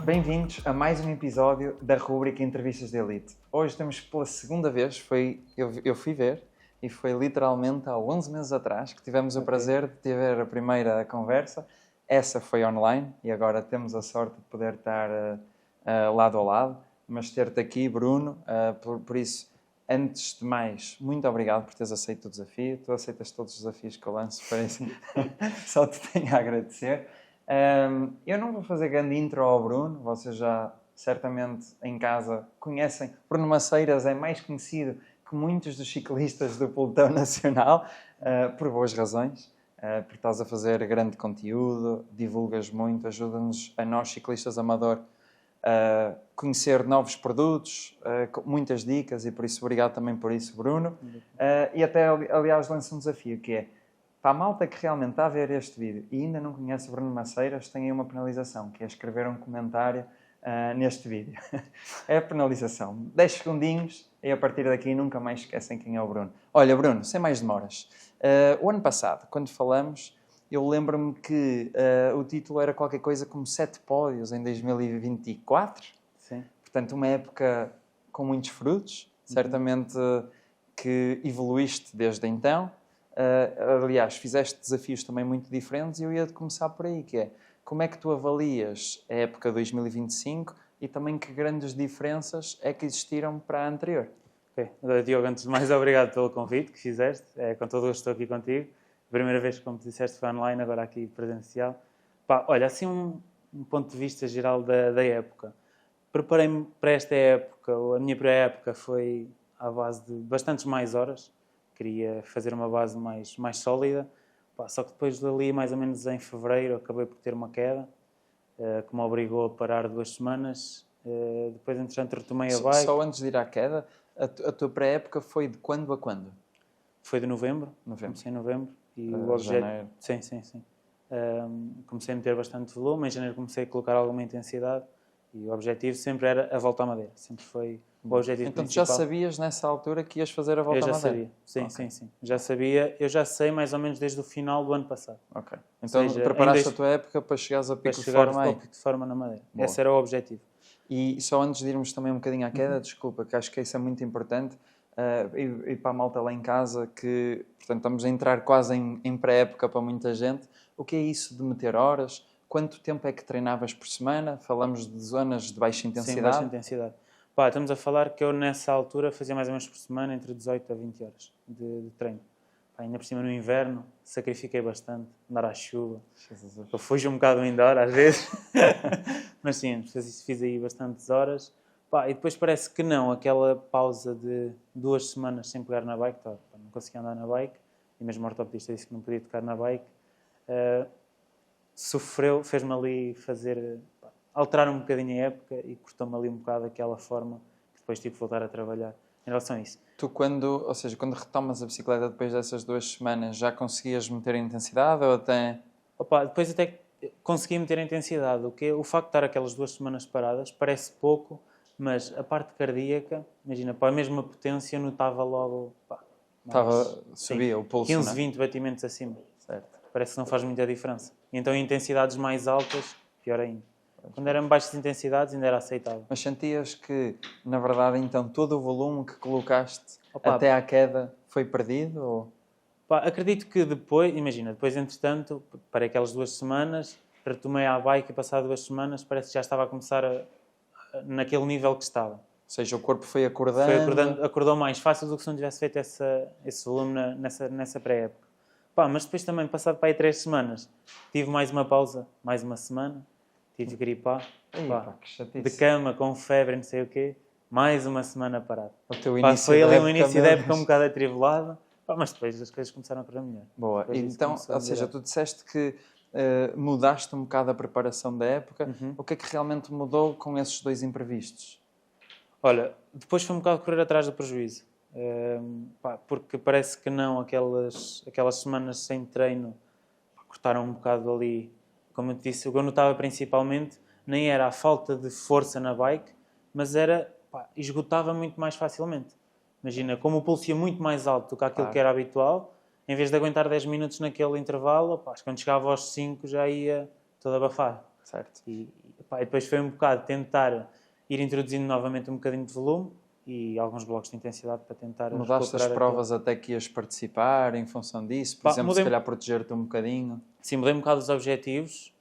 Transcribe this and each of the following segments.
Bem-vindos a mais um episódio da rubrica Entrevistas de Elite. Hoje temos pela segunda vez, eu fui ver, e foi literalmente há 11 meses atrás que tivemos o prazer de ter a primeira conversa. Essa foi online e agora temos a sorte de poder estar lado a lado, mas ter-te aqui, Bruno, por isso, antes de mais, muito obrigado por teres aceito o desafio. Tu aceitas todos os desafios que eu lanço, por isso só te tenho a agradecer. Eu não vou fazer grande intro ao Bruno, vocês já certamente em casa conhecem. Bruno Maceiras é mais conhecido que muitos dos ciclistas do pelotão nacional, por boas razões, porque estás a fazer grande conteúdo, divulgas muito, ajuda-nos a nós ciclistas amador a conhecer novos produtos, com muitas dicas, e por isso obrigado também por isso, Bruno. E até, aliás, lanço um desafio, que é, para a malta que realmente está a ver este vídeo e ainda não conhece o Bruno Maceiras, tem aí uma penalização, que é escrever um comentário neste vídeo. É a penalização. 10 segundinhos e a partir daqui nunca mais esquecem quem é o Bruno. Olha, Bruno, sem mais demoras. O ano passado, quando falamos, eu lembro-me que o título era qualquer coisa como 7 pódios em 2024. Sim. Portanto, uma época com muitos frutos. Certamente que evoluíste desde então. Aliás, fizeste desafios também muito diferentes e eu ia começar por aí, que é, como é que tu avalias a época 2025 e também que grandes diferenças é que existiram para a anterior? Ok. Diogo, antes de mais, obrigado pelo convite que fizeste. Com todo o gosto estou aqui contigo. Primeira vez que, como tu disseste, foi online, agora aqui presencial. Olha, assim um ponto de vista geral da época. Preparei-me para esta época, a minha pré-época foi à base de bastantes mais horas. Queria fazer uma base mais sólida. Só que depois dali, mais ou menos em fevereiro, acabei por ter uma queda, que me obrigou a parar 2 semanas. Depois, entretanto, retomei a bike. Só antes de ir à queda, a tua pré-época foi de quando a quando? Foi de novembro. Comecei em novembro. E o janeiro. Sim. Comecei a meter bastante volume. Em janeiro comecei a colocar alguma intensidade. E o objetivo sempre era a volta à Madeira. Sempre foi o objetivo então, principal. Então já sabias nessa altura que ias fazer a volta à Madeira? Eu já sabia. Sim. Já sabia. Eu já sei mais ou menos desde o final do ano passado. Ok. Então preparaste a tua época para chegares ao pico de forma aí? Para pico de forma na Madeira. Boa. Esse era o objetivo. E só antes de irmos também um bocadinho à queda, desculpa, que acho que isso é muito importante, e para a malta lá em casa, que portanto, estamos a entrar quase em pré-época para muita gente. O que é isso de meter horas? Quanto tempo é que treinavas por semana? Falamos de zonas de baixa intensidade? Sim, baixa intensidade. Estamos a falar que eu nessa altura fazia mais ou menos por semana entre 18 a 20 horas de treino. Ainda por cima no inverno, sacrifiquei bastante, andar à chuva. Eu fujo um bocado indoor às vezes. Mas sim, fiz aí bastantes horas. E depois parece que não, aquela pausa de 2 semanas sem pegar na bike, não conseguia andar na bike, e mesmo o ortopedista disse que não podia tocar na bike, fez-me ali alterar um bocadinho a época e cortou-me ali um bocado aquela forma que depois tive que voltar a trabalhar em relação a isso. Tu quando retomas a bicicleta depois dessas 2 semanas, já conseguias meter a intensidade ou até... Depois até consegui meter a intensidade. O facto de estar aquelas 2 semanas paradas parece pouco, mas a parte cardíaca, imagina, para a mesma potência notava logo... subia o pulso, 15, 20 batimentos acima. Certo. Parece que não faz muita diferença. E então em intensidades mais altas, pior ainda. Quando eram baixas intensidades ainda era aceitável. Mas sentias que, na verdade, então, todo o volume que colocaste até à queda foi perdido? Ou... Acredito que depois, entretanto, para aquelas 2 semanas, retomei a bike e passado 2 semanas parece que já estava a começar naquele nível que estava. Ou seja, o corpo foi acordando. Acordou mais fácil do que se não tivesse feito esse volume nessa pré-época. Mas depois também, passado para aí 3 semanas, tive mais uma pausa, mais uma semana. Tive que gripar, de cama, com febre, não sei o quê, mais uma semana parado. Foi ali um início da época um bocado atribulado, mas depois as coisas começaram a correr melhor. Boa, então, ou seja, tu disseste que mudaste um bocado a preparação da época. O que é que realmente mudou com esses 2 imprevistos? Olha, depois foi um bocado correr atrás do prejuízo, porque parece que não, aquelas semanas sem treino cortaram um bocado ali. Como eu te disse, o que eu notava principalmente nem era a falta de força na bike, mas era, esgotava muito mais facilmente. Imagina, como o pulso ia muito mais alto do que aquilo que era habitual, em vez de aguentar 10 minutos naquele intervalo, quando chegava aos 5 já ia todo abafado. Certo. E depois foi um bocado tentar ir introduzindo novamente um bocadinho de volume e alguns blocos de intensidade para tentar Mudaste as provas até que ias participar em função disso? Por exemplo, se calhar proteger-te um bocadinho? Sim, mudei um bocado os objetivos.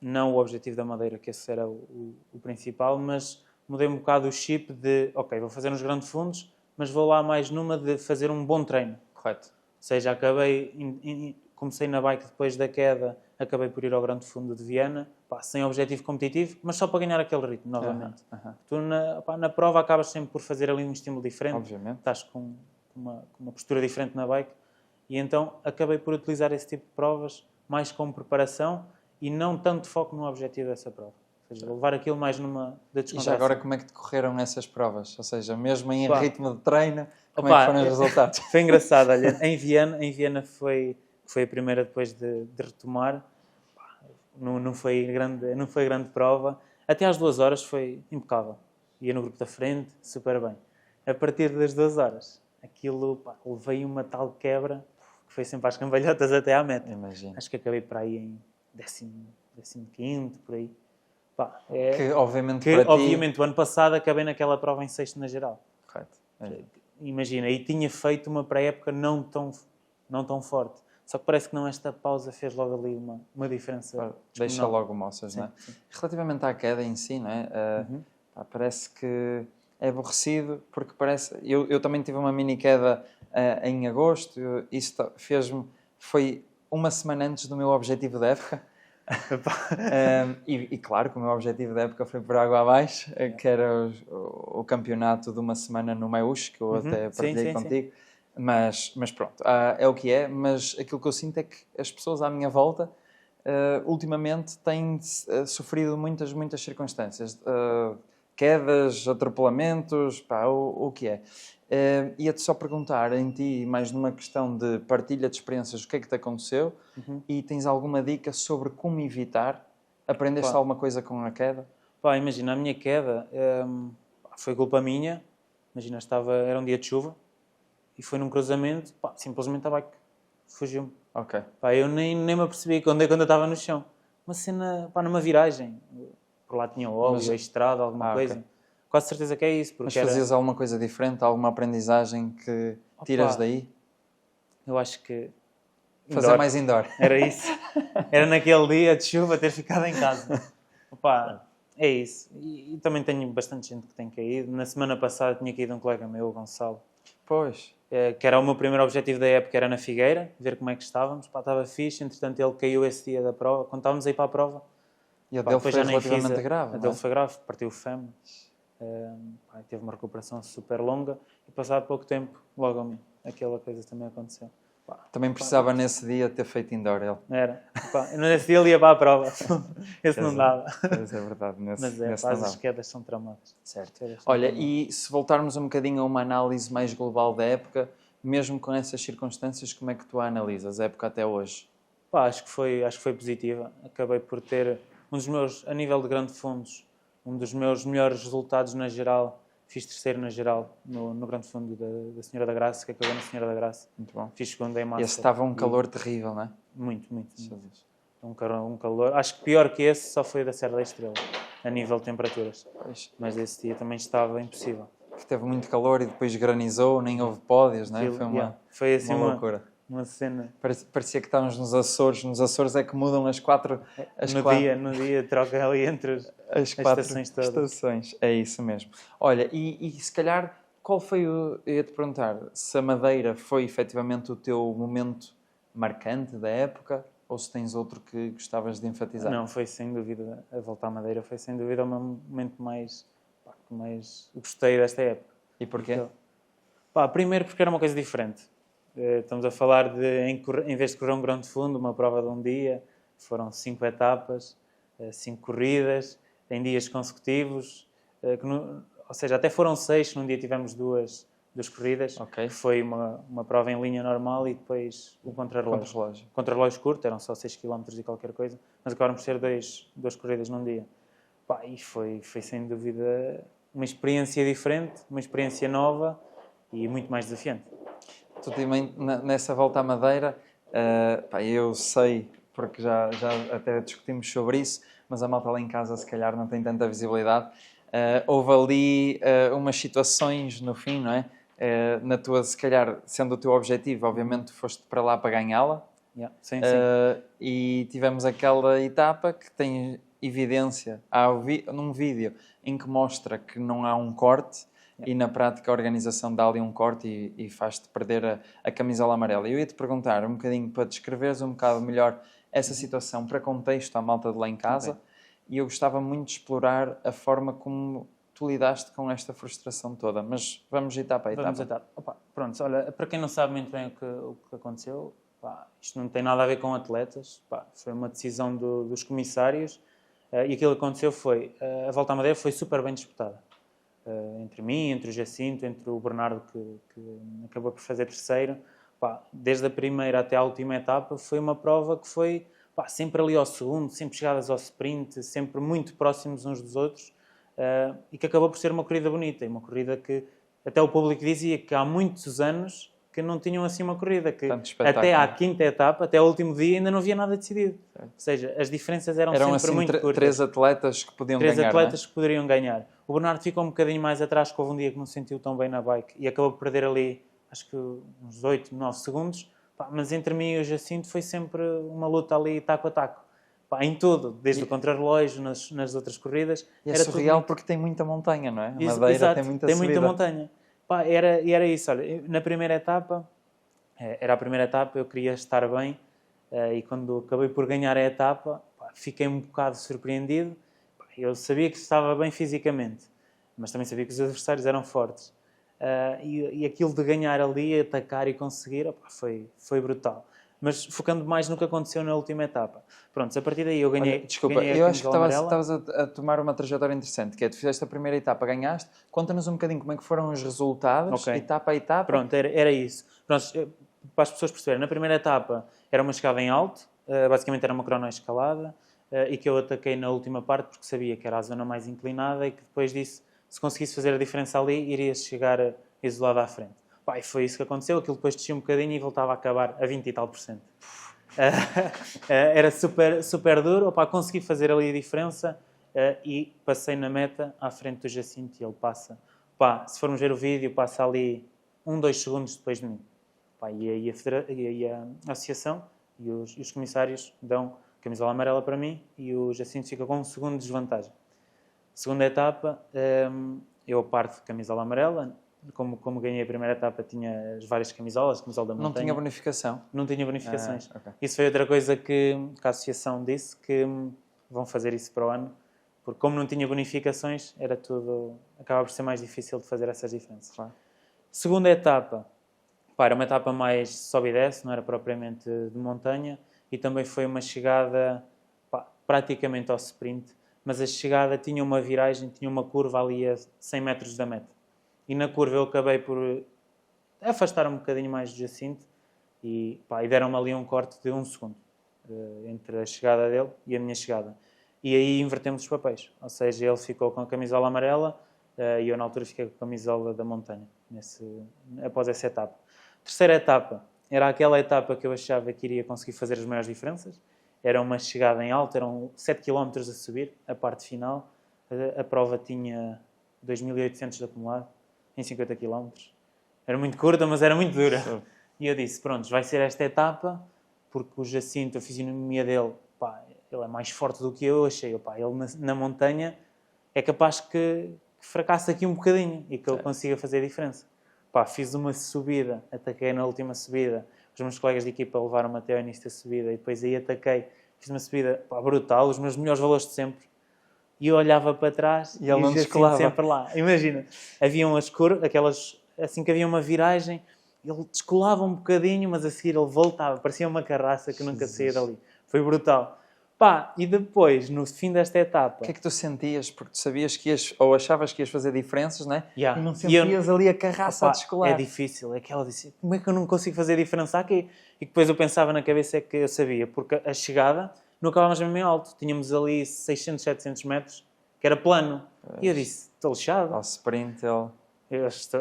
Não o objetivo da madeira, que esse era o principal, mas mudei um bocado o chip de, ok, vou fazer uns grandes fundos, mas vou lá mais numa de fazer um bom treino. Correto. Ou seja, comecei na bike depois da queda, acabei por ir ao grande fundo de Viena, sem objetivo competitivo, mas só para ganhar aquele ritmo novamente. Tu na prova acabas sempre por fazer ali um estímulo diferente. Obviamente. Estás com uma postura diferente na bike. E então acabei por utilizar esse tipo de provas mais como preparação e não tanto foco no objetivo dessa prova. Ou seja, levar aquilo mais numa da descontração. E já agora como é que decorreram essas provas? Ou seja, mesmo em ritmo de treino, como é que foram os resultados? Foi engraçado, olha, em Viena foi a primeira depois de retomar. Não foi grande prova. Até às 2 horas foi impecável. Ia no grupo da frente, super bem. A partir das 2 horas, aquilo, levei uma tal quebra que foi sempre às cambalhotas até à meta. Imagino. Acho que acabei para aí em 15º, por aí. Que obviamente o ano passado acabei naquela prova em 6º na geral. Correto. Imagina, e tinha feito uma pré-época não tão forte. Só que parece que não, esta pausa fez logo ali uma diferença. Deixa logo moças, não é? Sim. Relativamente à queda em si, não é? Parece que é aborrecido, porque parece... Eu também tive uma mini queda em agosto, isso foi uma semana antes do meu objetivo da época. E claro que o meu objetivo da época foi por água abaixo, que era o campeonato de uma semana no Maiúcho, que eu até partilhei contigo. Sim. Mas pronto, é o que é. Mas aquilo que eu sinto é que as pessoas à minha volta ultimamente têm sofrido muitas circunstâncias, quedas, atropelamentos, o que é. Ia-te só perguntar em ti, mais numa questão de partilha de experiências, o que é que te aconteceu e tens alguma dica sobre como evitar? Aprendeste alguma coisa com a queda? Imagina, a minha queda foi culpa minha. Imagina, era um dia de chuva e foi num cruzamento, simplesmente a bike fugiu-me. Ok. Eu nem me apercebi quando eu estava no chão. Uma cena, numa viragem, por lá tinha óleo, estrada, alguma coisa. Okay. Quase certeza que é isso. Mas fazias alguma coisa diferente, alguma aprendizagem que tiras daí? Eu acho que... Fazer mais indoor. Era isso. Era naquele dia de chuva ter ficado em casa. É isso. E também tenho bastante gente que tem caído. Na semana passada tinha caído um colega meu, o Gonçalo. Pois. Que era o meu primeiro objetivo da época, era na Figueira, ver como é que estávamos. Estava fixe, entretanto ele caiu esse dia da prova. Quando estávamos a ir para a prova... E a dele foi relativamente grave, A dele foi grave, partiu o fêmur. Teve uma recuperação super longa e passado pouco tempo, logo aquela coisa também aconteceu. Também precisava nesse dia ter feito indoor ele. Era. Nesse dia ele ia para a prova. Esse não dava. Mas é verdade. Mas as quedas são tramadas. Certo. Olha, e se voltarmos um bocadinho a uma análise mais global da época, mesmo com essas circunstâncias, como é que tu a analisas, a época até hoje? Acho que foi positiva. Acabei por ter a nível de grande fundos, um dos meus melhores resultados na geral. Fiz terceiro na geral, no grande fundo da Senhora da Graça, que acabou na Senhora da Graça. Muito bom. Fiz segundo em massa. Esse estava um calor terrível, não é? Muito. Um calor. Acho que pior que esse só foi da Serra da Estrela, a nível de temperaturas. Pois. Mas esse dia também estava impossível. Que teve muito calor e depois granizou, nem houve pódios, não é? Foi assim uma loucura. Uma cena. Parecia que estávamos nos Açores. Nos Açores é que mudam as quatro... No dia troca ali entre as quatro estações todas. Estações. É isso mesmo. Olha, e se calhar, qual foi eu ia-te perguntar, se a Madeira foi efetivamente o teu momento marcante da época ou se tens outro que gostavas de enfatizar? Não, foi sem dúvida, a voltar à Madeira foi sem dúvida o meu momento que mais gostei desta época. E porquê? Primeiro porque era uma coisa diferente. Estamos a falar em vez de correr um grande fundo, uma prova de um dia, foram 5 etapas, 5 corridas, em dias consecutivos, ou seja, até foram 6, num dia tivemos duas corridas, okay. Foi uma prova em linha normal e depois o contrarrelógio. Contrarrelógio curto, eram só 6 km e qualquer coisa, mas acabaram por ser duas corridas num dia. E foi sem dúvida uma experiência diferente, uma experiência nova e muito mais desafiante. Tu também, nessa volta à Madeira, eu sei, porque já até discutimos sobre isso, mas a malta lá em casa se calhar não tem tanta visibilidade. Houve ali umas situações no fim, não é? Na tua, se calhar, sendo o teu objetivo, obviamente foste para lá para ganhá-la. Yeah. Sim. E tivemos aquela etapa que tem evidência, num vídeo em que mostra que não há um corte, e na prática a organização dá ali um corte e faz-te perder a camisola amarela. Eu ia-te perguntar um bocadinho para descreveres um bocado melhor essa situação para contexto à malta de lá em casa, e eu gostava muito de explorar a forma como tu lidaste com esta frustração toda, mas vamos etapa a etapa. Vamos etapa. Opa, pronto, olha, para quem não sabe muito bem o que aconteceu, pá, isto não tem nada a ver com atletas, pá, foi uma decisão dos comissários, e aquilo que aconteceu foi, a Volta à Madeira foi super bem disputada. Entre mim, entre o Jacinto, entre o Bernardo, que acabou por fazer terceiro. Pá, desde a primeira até à última etapa, foi uma prova que foi, pá, sempre ali ao segundo, sempre chegadas ao sprint, sempre muito próximos uns dos outros, e que acabou por ser uma corrida bonita, e uma corrida que até o público dizia que há muitos anos que não tinham assim uma corrida, que até à quinta etapa, até ao último dia, ainda não havia nada decidido. Certo. Ou seja, as diferenças eram sempre assim, muito curtas. Três atletas que podiam ganhar, atletas que poderiam ganhar. O Bernardo ficou um bocadinho mais atrás, que houve um dia que não se sentiu tão bem na bike e acabou por perder ali, acho que uns 8, 9 segundos. Pá, mas entre mim e o Jacinto foi sempre uma luta ali taco a taco. Pá, em tudo, desde o contrarrelógio, nas outras corridas. E é surreal muito... porque tem muita montanha, não é? A Madeira Exato, tem muita subida. Muita montanha. Pá, era isso, olha, na primeira etapa, eu queria estar bem, e quando acabei por ganhar a etapa, pá, fiquei um bocado surpreendido. Pá, eu sabia que estava bem fisicamente, mas também sabia que os adversários eram fortes. E aquilo de ganhar ali, atacar e conseguir, pá, foi brutal. Mas focando mais no que aconteceu na última etapa. Pronto, a partir daí eu ganhei. Olha, desculpa, eu acho que estavas a tomar uma trajetória interessante, que é, tu fizeste a primeira etapa, ganhaste. Conta-nos um bocadinho como é que foram os resultados, etapa a etapa. Pronto, era isso. Pronto, para as pessoas perceberem, na primeira etapa era uma chegada em alto, basicamente era uma cronoescalada, e que eu ataquei na última parte porque sabia que era a zona mais inclinada e que depois disso, se conseguisse fazer a diferença ali, iria chegar isolado à frente. Pá, e foi isso que aconteceu, aquilo depois descia um bocadinho e voltava a acabar a 20 e tal %. Era super duro. Opa, consegui fazer ali a diferença, e passei na meta à frente do Jacinto e ele passa. Opa, se formos ver o vídeo, passa ali 2 segundos depois de mim. Opa, e a associação e os comissários dão camisola amarela para mim e o Jacinto fica com 1 segundo de desvantagem. Segunda etapa, eu parto de camisola amarela. Como ganhei a primeira etapa, tinha as várias camisolas, camisola da montanha. Não tinha bonificação? Não tinha bonificações. Okay. Isso foi outra coisa que a associação disse, que vão fazer isso para o ano, porque como não tinha bonificações, acaba por ser mais difícil de fazer essas diferenças. Claro. Segunda etapa, era uma etapa mais sobe e desce, não era propriamente de montanha, e também foi uma chegada praticamente ao sprint, mas a chegada tinha uma viragem, tinha uma curva ali a 100 metros da meta. E na curva eu acabei por afastar um bocadinho mais do Jacinto e deram-me ali um corte de 1 segundo entre a chegada dele e a minha chegada. E aí invertemos os papéis. Ou seja, ele ficou com a camisola amarela e eu na altura fiquei com a camisola da montanha, após essa etapa. Terceira etapa era aquela etapa que eu achava que iria conseguir fazer as maiores diferenças. Era uma chegada em alta, eram 7 km a subir, a parte final. A prova tinha 2.800 de acumulado em 50 km. Era muito curta, mas era muito dura. Sim. E eu disse, pronto, vai ser esta etapa, porque o Jacinto, a fisionomia dele, ele é mais forte do que eu. Achei, ele na montanha é capaz que fracasse aqui um bocadinho e que ele consiga fazer a diferença. Fiz uma subida, ataquei na última subida, os meus colegas de equipa levaram-me até ao início da subida e depois aí ataquei, fiz uma subida brutal, os meus melhores valores de sempre. E eu olhava para trás e ele não descolava sempre lá. Imagina, havia umas curvas, aquelas, assim que havia uma viragem, ele descolava um bocadinho, mas a seguir ele voltava, parecia uma carraça que nunca saía dali. Foi brutal. E depois, no fim desta etapa... O que é que tu sentias? Porque tu sabias que ias, ou achavas que ias fazer diferenças, não é? Yeah. E não sentias ali a carraça a descolar. É difícil. É que ela disse, como é que eu não consigo fazer diferença aqui? E depois eu pensava na cabeça que eu sabia, porque a chegada não acabávamos mesmo em alto. Tínhamos ali 600, 700 metros, que era plano. E eu disse, estou lixado. Ao sprint,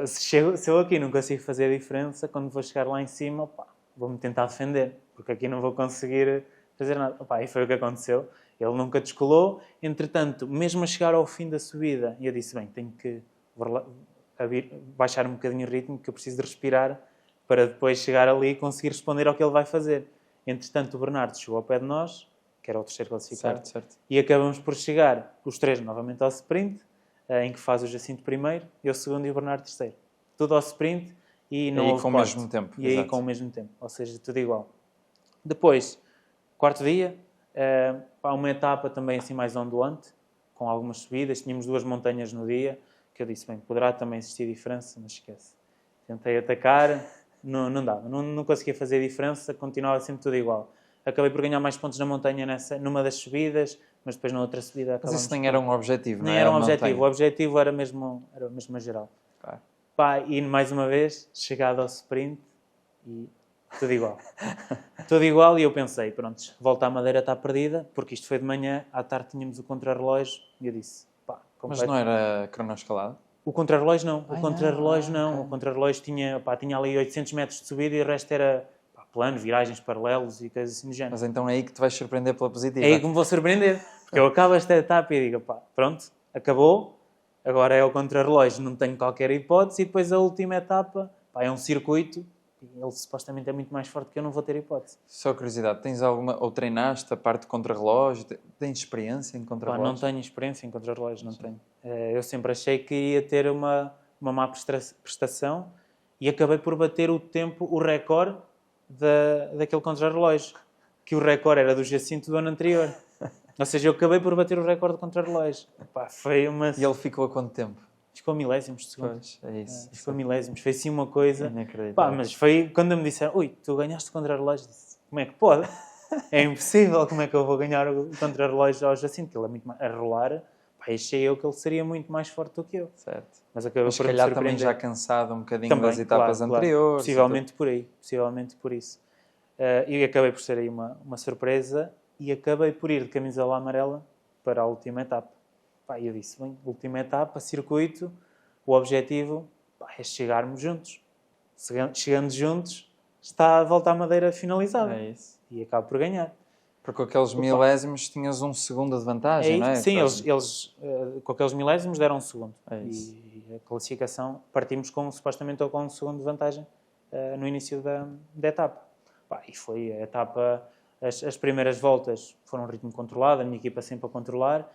se eu aqui não consigo fazer a diferença, quando vou chegar lá em cima, vou-me tentar defender, porque aqui não vou conseguir fazer nada. Opa, e foi o que aconteceu. Ele nunca descolou. Entretanto, mesmo a chegar ao fim da subida, eu disse, bem, tenho que baixar um bocadinho o ritmo, que eu preciso de respirar para depois chegar ali e conseguir responder ao que ele vai fazer. Entretanto, o Bernardo chegou ao pé de nós, que era o terceiro classificado, Certo. e acabamos por chegar os três novamente ao sprint, em que faz o Jacinto primeiro, eu segundo e o Bernardo terceiro. Tudo ao sprint e não houve com o corte. mesmo tempo. E aí com o mesmo tempo, ou seja, tudo igual. Depois, quarto dia, uma etapa também assim mais ondulante, com algumas subidas, tínhamos 2 montanhas no dia, que eu disse, bem, poderá também existir diferença, mas esquece. Tentei atacar, não dava, não conseguia fazer diferença, continuava sempre tudo igual. Acabei por ganhar mais pontos na montanha numa das subidas, mas depois na outra subida acabamos... Mas isso nem era um objetivo, não é? Nem era um objetivo, o objetivo era mesmo a geral. Claro. Pá, e mais uma vez, chegado ao sprint, e tudo igual. Tudo igual, e eu pensei, pronto, volta à Madeira está perdida, porque isto foi de manhã, à tarde tínhamos o contrarrelógio, e eu disse, pá... Mas não era cronoescalado? O contrarrelógio não, o contrarrelógio não. Okay. O contrarrelógio tinha ali 800 metros de subida e o resto era plano, viragens, paralelos e coisas assim do género. Mas então é aí que te vais surpreender pela positiva. É aí que me vou surpreender, porque eu acabo esta etapa e digo, pá, pronto, acabou, agora é o contrarrelógio, não tenho qualquer hipótese, e depois a última etapa, pá, é um circuito, e ele supostamente é muito mais forte que eu, não vou ter hipótese. Só curiosidade, tens alguma, ou treinaste a parte de contrarrelógio? Tens experiência em contrarrelógio? Pá, não tenho experiência em contrarrelógio, não tenho. Eu sempre achei que ia ter uma má prestação e acabei por bater o recorde daquele contrarrelógio, que o recorde era do Jacinto do ano anterior. Ou seja, eu acabei por bater o recorde do contrarrelógio. Pá, foi uma... E ele ficou a quanto tempo? Ficou milésimos de segundo. Pois, é isso. Ficou milésimos. Foi assim uma coisa... Inacreditável. Pá, mas foi quando me disseram, ui, tu ganhaste o contrarrelógio. Disse, como é que pode? É impossível, como é que eu vou ganhar o contrarrelógio ao Jacinto? Que ele é muito mais... A rolar, pá, achei eu que ele seria muito mais forte do que eu. Certo. Mas acabou Mas por se me calhar surpreender. também já cansado um bocadinho Também, das etapas claro. anteriores. Possivelmente por aí. Possivelmente por isso. E acabei por ser aí uma surpresa e acabei por ir de camisola amarela para a última etapa. Pá, eu disse, bem, última etapa, circuito, o objetivo, pá, é chegarmos juntos. Chegando juntos, está a volta à Madeira finalizada. É isso. E acabo por ganhar. Porque com aqueles milésimos tinhas 1 segundo de vantagem, não é? Sim, eles com aqueles milésimos deram 1 segundo. É isso. E a classificação, partimos supostamente com 1 segundo de vantagem no início da etapa. Pá, e foi a etapa... As primeiras voltas foram um ritmo controlado, a minha equipa sempre a controlar.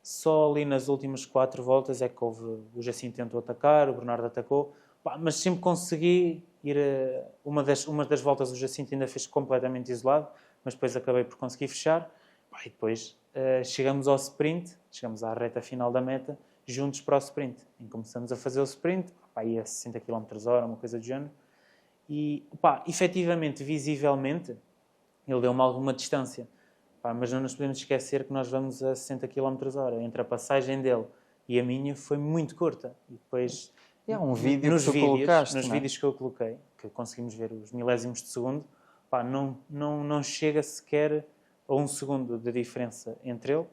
Só ali nas últimas 4 voltas é que o Jacinto tentou atacar, o Bernardo atacou. Pá, mas sempre consegui ir... Uma das voltas o Jacinto ainda fez completamente isolado, mas depois acabei por conseguir fechar. Pá, e depois chegamos ao sprint, chegamos à reta final da meta, juntos para o sprint. E começamos a fazer o sprint, pá, ia a 60 km/h, uma coisa do género. E, pá, efetivamente, visivelmente, ele deu-me alguma distância. Pá, mas não nos podemos esquecer que nós vamos a 60 km/h. Entre a passagem dele e a minha foi muito curta. E depois... E há um vídeo que tu colocaste, nos vídeos que eu coloquei, que conseguimos ver os milésimos de segundo, pá, não chega sequer a 1 segundo de diferença entre ele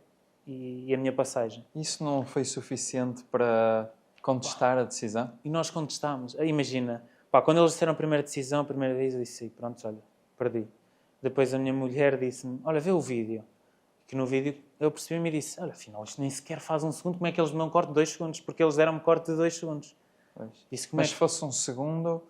e a minha passagem. Isso não foi suficiente para contestar a decisão? E nós contestámos. Imagina, pá, quando eles disseram a primeira decisão, a primeira vez, eu disse, pronto, olha, perdi. Depois a minha mulher disse-me, olha, vê o vídeo. Que no vídeo eu percebi-me e disse, olha, afinal, isto nem sequer faz 1 segundo, como é que eles me dão corte de 2 segundos? Porque eles deram-me corte de 2 segundos. Disse, mas se fosse 1 segundo,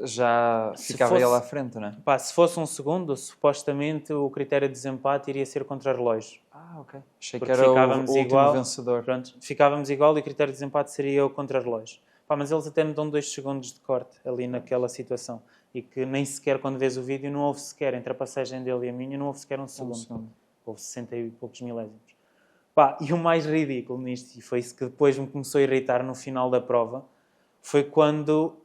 já ficava ele à frente, não é? Pá, se fosse 1 segundo, supostamente o critério de desempate iria ser contra-relógio. Ah, ok. Achei porque que era o ficávamos último igual, vencedor. Pronto, ficávamos igual e o critério de desempate seria o contra-relógio. Pá, mas eles até me dão 2 segundos de corte ali naquela situação. E que nem sequer, quando vês o vídeo, não houve sequer, entre a passagem dele e a minha, não houve sequer 1 segundo. Houve 60 e poucos milésimos. Pá, e o mais ridículo nisto, e foi isso que depois me começou a irritar no final da prova, foi quando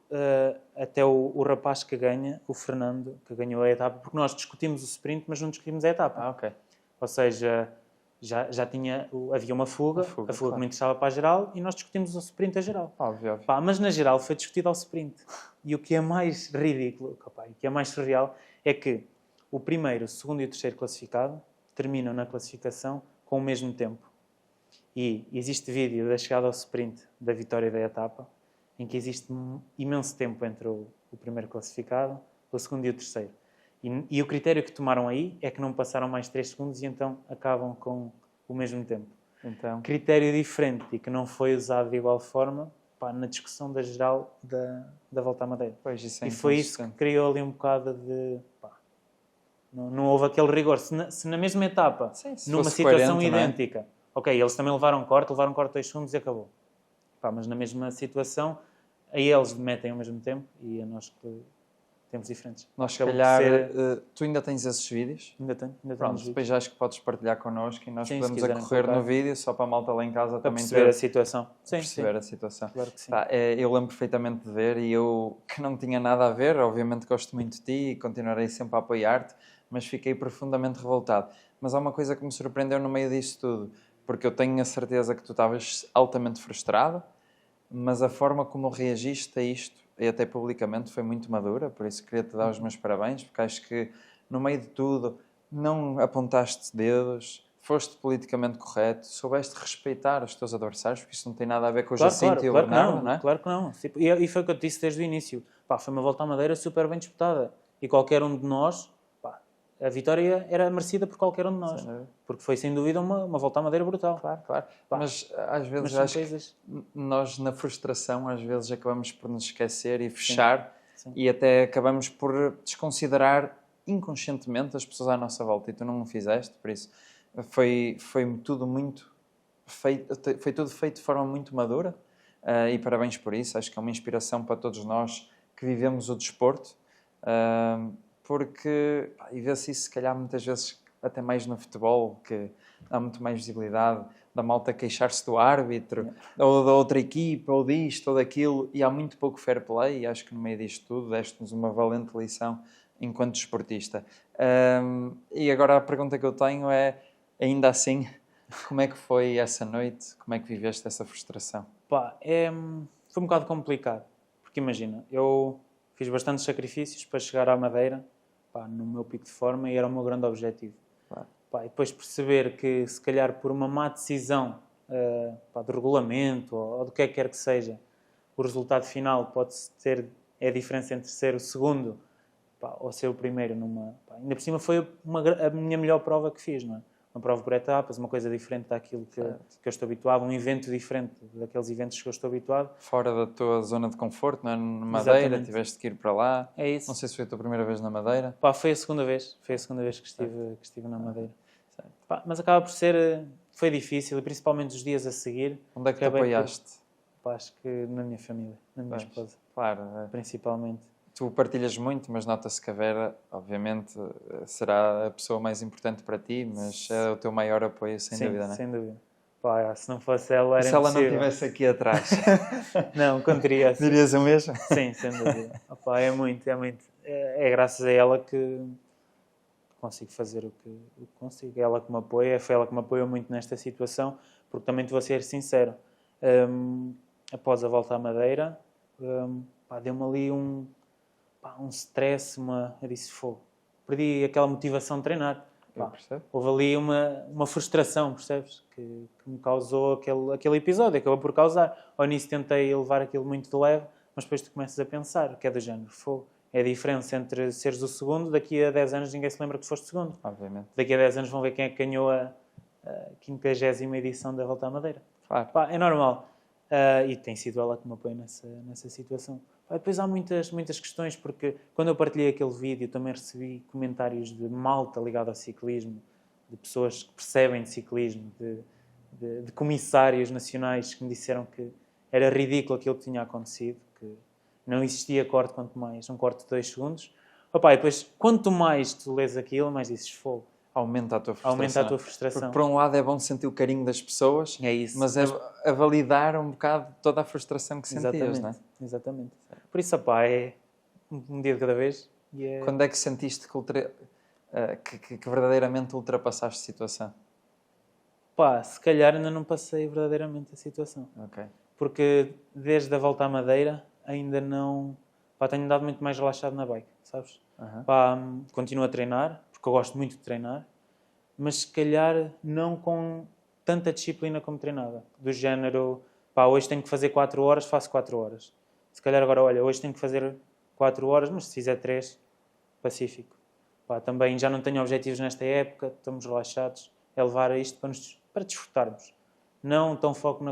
até o rapaz que ganha, o Fernando, que ganhou a etapa, porque nós discutimos o sprint, mas não discutimos a etapa. Ah, ok. Ou seja, havia uma fuga, a fuga claro. Que me interessava para a geral, e nós discutimos o sprint a geral. Óbvio. Pá, mas na geral foi discutido ao sprint. E o que é mais ridículo, o que é mais surreal, é que o primeiro, o segundo e o terceiro classificado terminam na classificação com o mesmo tempo. E existe vídeo da chegada ao sprint da vitória da etapa, em que existe um imenso tempo entre o primeiro classificado, o segundo e o terceiro. E o critério que tomaram aí é que não passaram mais 3 segundos e então acabam com o mesmo tempo. Então, Critério diferente e que não foi usado de igual forma, pá, na discussão da geral da Volta à Madeira. pois isso é E foi isso que inconsistente. criou ali um bocado de... Pá, não houve aquele rigor. Se na mesma etapa, Sim, se numa fosse situação coerente, não é? idêntica, ok, eles também levaram corte 2 segundos e acabou. Pá, mas na mesma situação, a eles metem ao mesmo tempo e a nós que temos diferentes. Nós, se Acabou por calhar, ser- tu ainda tens esses vídeos? Ainda tenho nos Pronto, vídeos. depois acho que podes partilhar connosco e nós Sim, se podemos quiserem correr colocar. no vídeo, só para a malta lá em casa Para também perceber ter, a situação. Sim, perceber sim. a situação. Claro que sim. Pá, eu lembro perfeitamente de ver e eu, que não tinha nada a ver, obviamente gosto muito de ti e continuarei sempre a apoiar-te, mas fiquei profundamente revoltado. Mas há uma coisa que me surpreendeu no meio disso tudo, porque eu tenho a certeza que tu estavas altamente frustrado, mas a forma como reagiste a isto, e até publicamente, foi muito madura, por isso queria-te dar os meus parabéns, porque acho que no meio de tudo não apontaste dedos, foste politicamente correto, soubeste respeitar os teus adversários, porque isto não tem nada a ver com o Jacinto e o Claro que Bernardo, não, não é? claro que não. Tipo, e foi o que eu te disse desde o início. Pá, foi uma Volta à Madeira super bem disputada. E qualquer um de nós, pá, a vitória era merecida por qualquer um de nós. Sem dúvida. Porque foi sem dúvida uma Volta à Madeira brutal. Claro, claro. Pá, Mas às vezes mas são acho coisas... que nós na frustração às vezes acabamos por nos esquecer e fechar Sim. e até acabamos por desconsiderar inconscientemente as pessoas à nossa volta e tu não o fizeste, por isso foi tudo muito feito, foi tudo feito de forma muito madura e parabéns por isso, acho que é uma inspiração para todos nós que vivemos o desporto porque e vê-se isso se calhar muitas vezes até mais no futebol, que dá muito mais visibilidade da malta queixar-se do árbitro, ou da outra equipa, ou disto, ou daquilo, e há muito pouco fair play, e acho que no meio disto tudo deste-nos uma valente lição enquanto desportista. E agora a pergunta que eu tenho é, ainda assim, como é que foi essa noite? Como é que viveste essa frustração? Pá, foi um bocado complicado. Porque imagina, eu fiz bastantes sacrifícios para chegar à Madeira, pá, no meu pico de forma, e era o meu grande objetivo. Claro. Pá, e depois perceber que, se calhar, por uma má decisão pá, de regulamento ou do que é que quer que seja, o resultado final pode ter é a diferença entre ser o segundo, pá, ou ser o primeiro. Pá, ainda por cima foi a minha melhor prova que fiz, não é? Uma prova por etapas, uma coisa diferente daquilo que eu estou habituado, um evento diferente daqueles eventos que eu estou habituado. Fora da tua zona de conforto, não é? Na Madeira, Exatamente. tiveste que ir para lá. É isso. Não sei se foi a tua primeira vez na Madeira. Pá, foi a segunda vez que estive na Madeira. Pá, mas acaba por ser, foi difícil, e principalmente os dias a seguir. Onde é que te acabei apoiaste? Pá, acho que na minha família, na minha esposa, Claro, principalmente. tu partilhas muito, mas nota-se que a Vera, obviamente, será a pessoa mais importante para ti, mas é o teu maior apoio, sem Sim, dúvida, não é? sem dúvida. Pá, se não fosse ela, E era se ela não impossível. estivesse aqui atrás, Não, contaria assim. dirias o mesmo? Sim, sem dúvida. Opa, é muito. É graças a ela que consigo fazer o que consigo. É ela que me apoia, foi ela que me apoiou muito nesta situação, porque também te vou ser sincero. Após a volta à Madeira, pá, deu-me ali um stress, eu disse, fogo. Perdi aquela motivação de treinar. Eu Pá, percebo. houve ali uma frustração, percebes? Que me causou aquele episódio, acabou por causar. Ao início tentei levar aquilo muito de leve, mas depois tu começas a pensar, que é do género, fogo. É a diferença entre seres o segundo, daqui a 10 anos ninguém se lembra que tu foste segundo. Obviamente. Daqui a 10 anos vão ver quem é que ganhou a 50ª edição da Volta à Madeira. Claro. Pá, é normal. E tem sido ela que me apoia nessa situação. Pá, depois há muitas questões, porque quando eu partilhei aquele vídeo também recebi comentários de malta ligada ao ciclismo, de pessoas que percebem de ciclismo, de comissários nacionais que me disseram que era ridículo aquilo que tinha acontecido, que não existia corte, quanto mais um corte de 2 segundos. Opa, e depois, quanto mais tu lês aquilo, mais dizes fogo. Aumenta a tua frustração. Aumenta a tua frustração. Porque, por um lado, é bom sentir o carinho das pessoas, É isso. mas é a validar um bocado toda a frustração que sentias, não é? Exatamente. Por isso, opá, é um dia de cada vez. E é... Quando é que sentiste que verdadeiramente ultrapassaste a situação? Pá, se calhar ainda não passei verdadeiramente a situação. Ok. Porque desde a volta à Madeira ainda não... Pá, tenho andado muito mais relaxado na bike, sabes? Pá, continuo a treinar, porque eu gosto muito de treinar, mas se calhar não com tanta disciplina como treinava. Do género, pá, hoje tenho que fazer 4 horas, faço 4 horas. Se calhar agora, olha, hoje tenho que fazer 4 horas, mas se fizer 3, pacífico. Pá, também já não tenho objetivos nesta época, estamos relaxados. É levar a isto para desfrutarmos. Não tão foco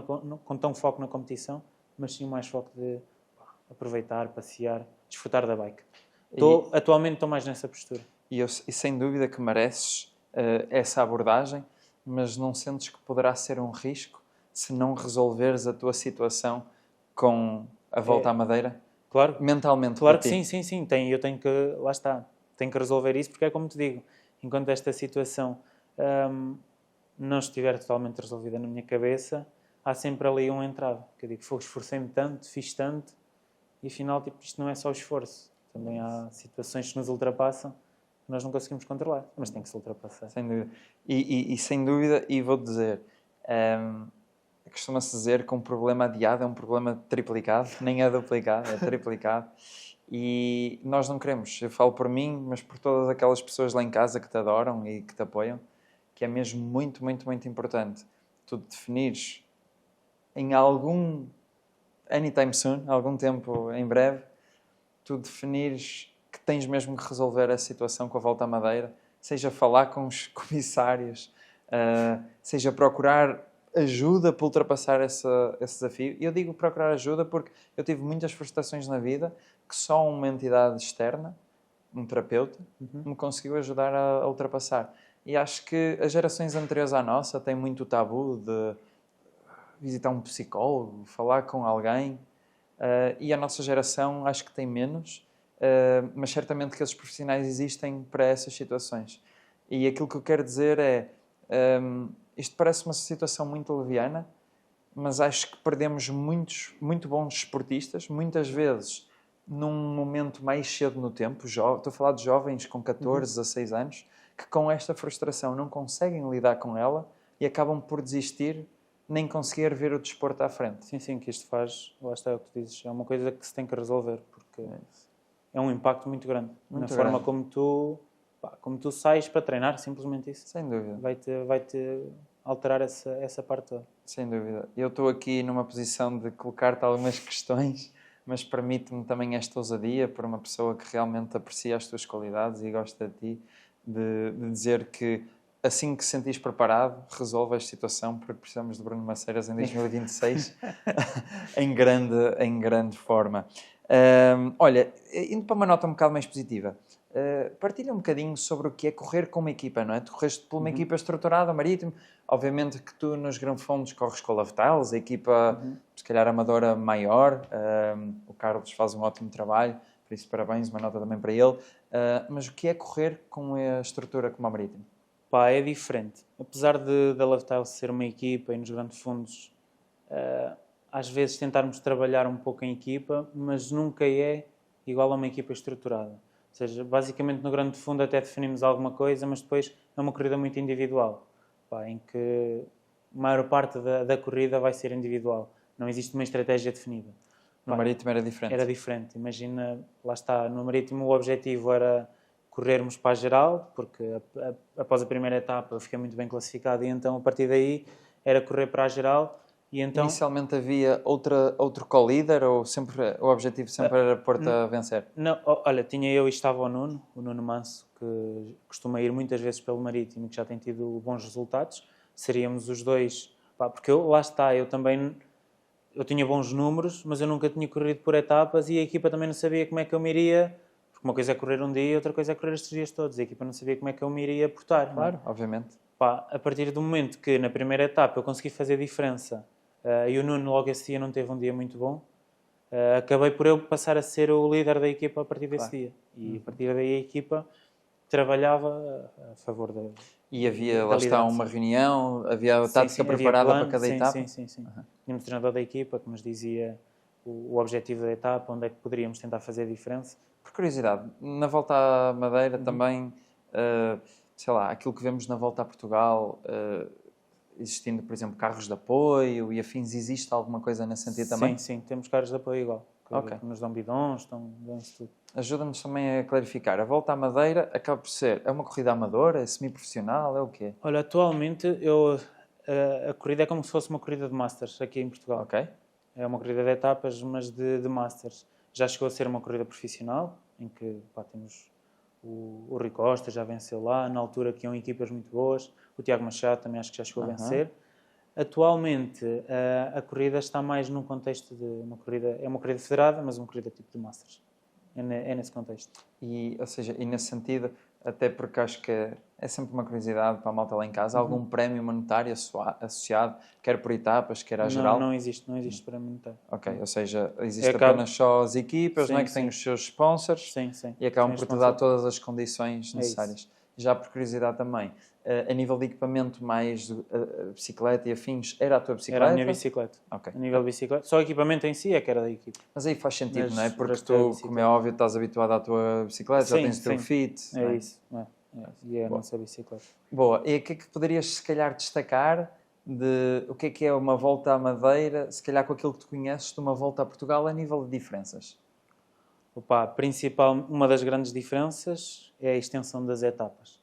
com tão foco na competição, mas sim mais foco de aproveitar, passear, desfrutar da bike. Atualmente estou mais nessa postura. E sem dúvida que mereces essa abordagem, mas não sentes que poderá ser um risco se não resolveres a tua situação com a volta à Madeira? Claro. Mentalmente. Claro que sim. Eu tenho que, lá está, tenho que resolver isso, porque é como te digo, enquanto esta situação não estiver totalmente resolvida na minha cabeça, há sempre ali um entrave. Que eu digo, esforcei-me tanto, fiz tanto, e afinal, tipo, isto não é só o esforço. Também há situações que nos ultrapassam que nós não conseguimos controlar, mas tem que se ultrapassar. Sem dúvida. E sem dúvida, e vou dizer, costuma-se dizer que um problema adiado é um problema triplicado, nem é duplicado, é triplicado. E nós não queremos, eu falo por mim, mas por todas aquelas pessoas lá em casa que te adoram e que te apoiam, que é mesmo muito, muito, muito importante tu definires em anytime soon, algum tempo em breve, tu definires que tens mesmo que resolver a situação com a volta à Madeira, seja falar com os comissários, seja procurar ajuda para ultrapassar esse desafio. E eu digo procurar ajuda porque eu tive muitas frustrações na vida que só uma entidade externa, um terapeuta, me conseguiu ajudar a ultrapassar. E acho que as gerações anteriores à nossa têm muito o tabu de visitar um psicólogo, falar com alguém, e a nossa geração acho que tem menos, mas certamente que esses profissionais existem para essas situações. E aquilo que eu quero dizer é, isto parece uma situação muito leviana, mas acho que perdemos muito bons esportistas, muitas vezes num momento mais cedo no tempo. Estou a falar de jovens com 14, 16 anos, que com esta frustração não conseguem lidar com ela e acabam por desistir, nem conseguir ver o desporto à frente. Sim, que isto faz, lá está o que tu dizes, é uma coisa que se tem que resolver, porque é um impacto muito grande na forma como tu sais para treinar, simplesmente isso. Sem dúvida. Vai-te alterar essa parte toda. Sem dúvida. Eu estou aqui numa posição de colocar-te algumas questões, mas permite-me também esta ousadia por uma pessoa que realmente aprecia as tuas qualidades e gosta de ti, de dizer que assim que sentires preparado, resolve a situação, porque precisamos de Bruno Maceiras em 2026 em grande forma. Olha, indo para uma nota um bocado mais positiva, partilha um bocadinho sobre o que é correr com uma equipa, não é? Tu correste por uma equipa estruturada, Marítimo. Obviamente que tu nos Granfondos corres com a Love Tiles, a equipa, se calhar, amadora maior. O Carlos faz um ótimo trabalho, por isso parabéns, uma nota também para ele. Mas o que é correr com a estrutura como a Marítimo? É diferente. Apesar da Love Tiles ser uma equipa e nos Grandes Fundos, às vezes tentarmos trabalhar um pouco em equipa, mas nunca é igual a uma equipa estruturada. Ou seja, basicamente no Grande Fundo até definimos alguma coisa, mas depois é uma corrida muito individual, em que a maior parte da corrida vai ser individual. Não existe uma estratégia definida. No Marítimo era diferente? Era diferente. Imagina, lá está, no Marítimo o objetivo era corrermos para a geral, porque após a primeira etapa eu fiquei muito bem classificado e então a partir daí era correr para a geral. E então, inicialmente havia outro co-líder ou o objetivo sempre era pôr-te a vencer? Não, olha, tinha eu e estava o Nuno Manso, que costuma ir muitas vezes pelo Marítimo e que já tem tido bons resultados. Seríamos os dois, porque lá está, eu tinha bons números, mas eu nunca tinha corrido por etapas e a equipa também não sabia como é que eu me iria, porque uma coisa é correr um dia e outra coisa é correr estes dias todos. A equipa não sabia como é que eu me iria portar. Claro, obviamente. A partir do momento que na primeira etapa eu consegui fazer diferença, e o Nuno logo esse dia não teve um dia muito bom, acabei por eu passar a ser o líder da equipa a partir desse dia. E a partir daí a equipa trabalhava a favor da... E havia, lá está, uma reunião, havia a tática preparada para cada etapa? Sim. Tínhamos um treinador da equipa que nos dizia o objetivo da etapa, onde é que poderíamos tentar fazer a diferença. Por curiosidade, na volta à Madeira também, sei lá, aquilo que vemos na volta a Portugal... existindo, por exemplo, carros de apoio e afins, existe alguma coisa nesse sentido também? Sim, temos carros de apoio igual. Que nos dão bidons, dão-se tudo. Ajuda-nos também a clarificar. A volta à Madeira acaba por ser, é uma corrida amadora, é semi-profissional, é o quê? Olha, atualmente a corrida é como se fosse uma corrida de Masters aqui em Portugal. Ok. É uma corrida de etapas, mas de Masters. Já chegou a ser uma corrida profissional, em que temos o Rui Costa já venceu lá, na altura que iam equipas muito boas, o Tiago Machado também acho que já chegou a vencer. Atualmente a corrida está mais num contexto de é uma corrida federada, mas uma corrida tipo de Masters. É nesse contexto. Ou seja, e nesse sentido, até porque acho que é sempre uma curiosidade para a malta lá em casa, algum prémio monetário associado, quer por etapas, quer à geral? Não existe prémio monetário. Ok, ou seja, existe apenas só as equipas, sim, não é? Que têm os seus sponsors e acabam por te dar todas as condições necessárias. Já por curiosidade também, a nível de equipamento mais bicicleta e afins, era a tua bicicleta? Era a minha bicicleta. Okay. A nível de bicicleta. Só o equipamento em si é que era da equipe. Mas aí faz sentido, não é? Porque tu, como é óbvio, estás habituado à tua bicicleta, já tens o teu fit. É isso. E é a nossa bicicleta. Boa. E o que é que poderias, se calhar, destacar de o que é uma volta à Madeira, se calhar com aquilo que tu conheces de uma volta a Portugal a nível de diferenças? Uma das grandes diferenças é a extensão das etapas.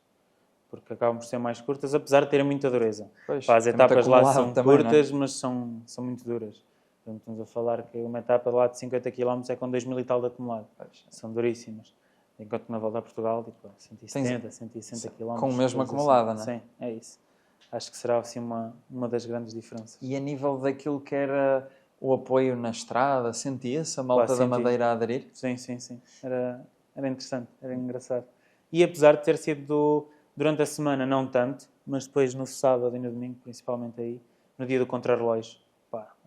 Porque acabam por ser mais curtas, apesar de terem muita dureza. As etapas lá são também, curtas, mas são muito duras. Então, estamos a falar que uma etapa lá de 50 km é com 2.000 e tal de acumulado. São duríssimas. Enquanto na volta a Portugal, tipo, 170, 160 km. Com o mesmo acumulado, assim. não é? Sim, é isso. Acho que será assim uma das grandes diferenças. E a nível daquilo que era o apoio na estrada, sentia-se a malta da Madeira a aderir? Sim. Era interessante, era engraçado. E apesar de ter sido durante a semana, não tanto, mas depois no sábado e no domingo, principalmente aí, no dia do contrarrelógio,